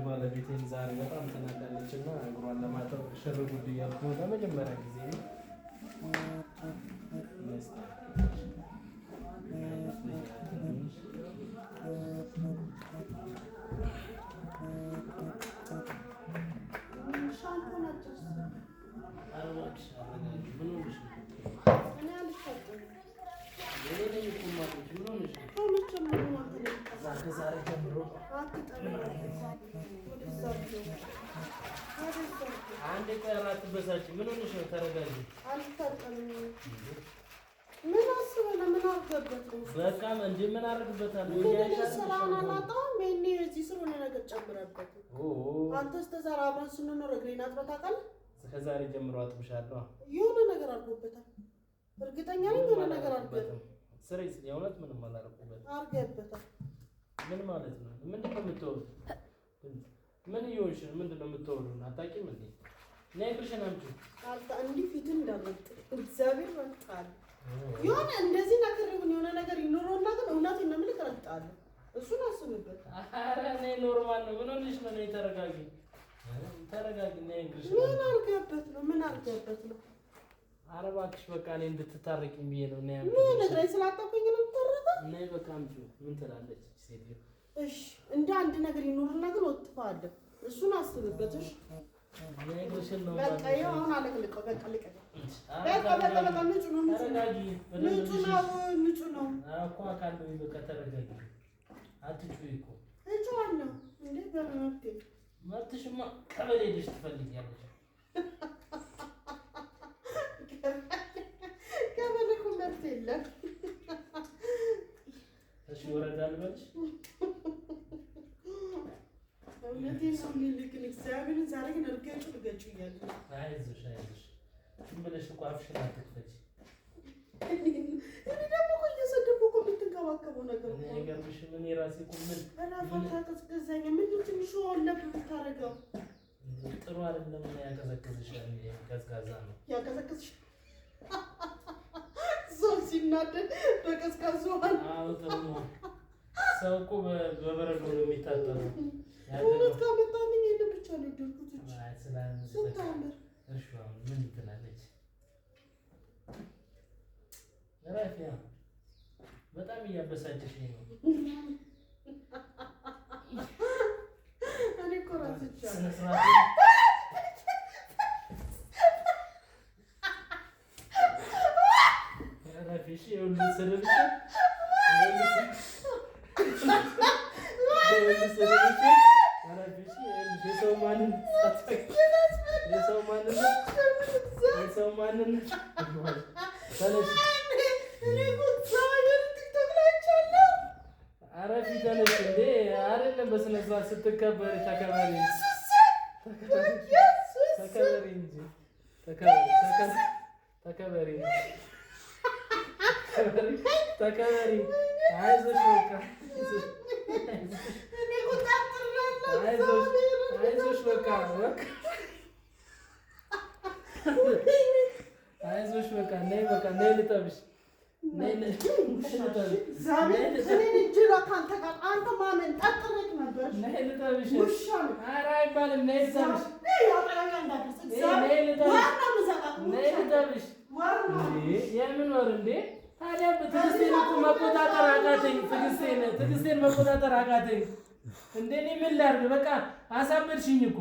ባለቤቴን ዛሬ በጣም ተናዳለች እና እግሯን ለማጠብ ሽር ጉድ እያልኩ ለመጀመሪያ ጊዜ ነው። ከዛሬ ጀምሮ አንዴ ቆይ አትበሳጭ። ምን ሆነሽ ነው? ተረጋጊ። ምን አስበህ ነው? ምን አርገበት ነው? በቃ እንዴ ምን አርግበታለሁ? ሰላም አላጣም። እኔ እዚህ ስለሆነ ነገር ጨምረበት። አንተ ስተዛራ አብረን ስንኖር እግሬን አጥበህ ታውቃለህ? ከዛሬ ጀምሮ አጥብሻለሁ። የሆነ ነገር አድርጎበታል። እርግጠኛ ነኝ የሆነ ነገር አድርጎበታል። ስሬስ የእውነት ምንም አላደረኩበትም። አድርጎበታል። ምን ማለት ነው? ምንድን ነው የምትወሩት? ምን እየሆንሽ ነው? ምንድን ነው የምትወሩት? አታውቂም እንዴ? ነይ እግርሽን አምጪው። እንዲህ ፊትን እንዳመጥ እግዚአብሔር ረግጣለሁ። የሆነ እንደዚህ ነገር ይሁን የሆነ ነገር ይኖረውና ግን እውነቴን ነው የምልህ ረግጣለሁ። እሱን አስብበት። ኧረ ነይ ኖርማል ነው። ምን ሆነሽ ነው? ነይ ተረጋጊ፣ ተረጋጊ። ነይ እግርሽን ምን አድርገበት ነው? ምን አድርገበት ነው? ኧረ እባክሽ በቃ እኔ እንድትታረቂኝ ብዬ ነው። ነይ ምን እግሬን ስላጠብኩኝ ነው የምታረቀው? ነይ በቃ አምጪው። ምን ትላለች ሴትዮ? እሺ እንደ አንድ ነገር ይኖርና ግን ወጥፋለሁ። እሱን አስብበት። እሺ ነይ እግርሽን ነው በቃ ይኸው አሁን አለቅልቀው። በቃ ልቀቅ። በቃ ንጹህ ነው። ተረጋጊ። ንጹህ ነው እኮ አካል በቃ ተረጋጊ። አትጩይ እኮ እጮሃለሁ እንዴ? በምን መብቴ? መብትሽማ ቀበሌ ሄደሽ ትፈልጊያለሽ። ቀበሌ እኮ መብት የለም። እሺ ወረዳ ልበልሽ? እውነቴን ነው የምልህ ግን እግዚአብሔርን ዛሬ ግን እርገጩ እያለ አይዞሽ አይዞሽ። ዝም ብለሽ እኮ አፍሽን አትክፈች። እኔ ደግሞ እኮ እየሰደብኩ እኮ የምትንከባከበው ነገር እኮ አይገርምሽም? እኔ ራሴ እኮ ምን ራፋታ ቀዝቀዘኝ። ምንድን ትንሽ ወለብ የምታደርገው ጥሩ አይደለም። ያቀዘቅዝሻል። ቀዝቃዛ ነው ያቀዘቅዝሽ። ሰው ሲናደድ በቀዝቃዛ ውሃ። አዎ ጥሩ ነው። ሰው እኮ በበረዶ ነው የሚታጠበው። እውነት ካመጣልኝ ይሄን ብቻ ነው የወደድኩት እንጂ ስታምር። እሺ አሁን ምን ትላለች? ራፊያ በጣም እያበሳጨሽኝ ነው። እኔ እኮ እራስቻለሁ። ስነ ስርዓት ራፊሽ የሁሉ ሰደብሽ የሰው ማንነት ተነሽ። አረፊ ተነሽ። እንዴ አይደለም በስነ ስርዓት ስትከበሪ ተከበሪ እንጂ ተከበሪ። አይዞሽ በቃ አይዞሽ በቃ አይዞሽ በቃ ነይ በቃ ነይ ልጠብሽ። ነይ ልጠብሽ። ኧረ አይባልም። ነይ ልጠብሽ። ነይ ልጠብሽ። የምን ወር እንዴ ታዲያ? ትዕግስቴን እኮ መቆጣጠር አቃተኝ። ትዕግስቴን መቆጣጠር አቃተኝ። እንደ እኔ ምን ላድርግ? በቃ አሳበድሽኝ እኮ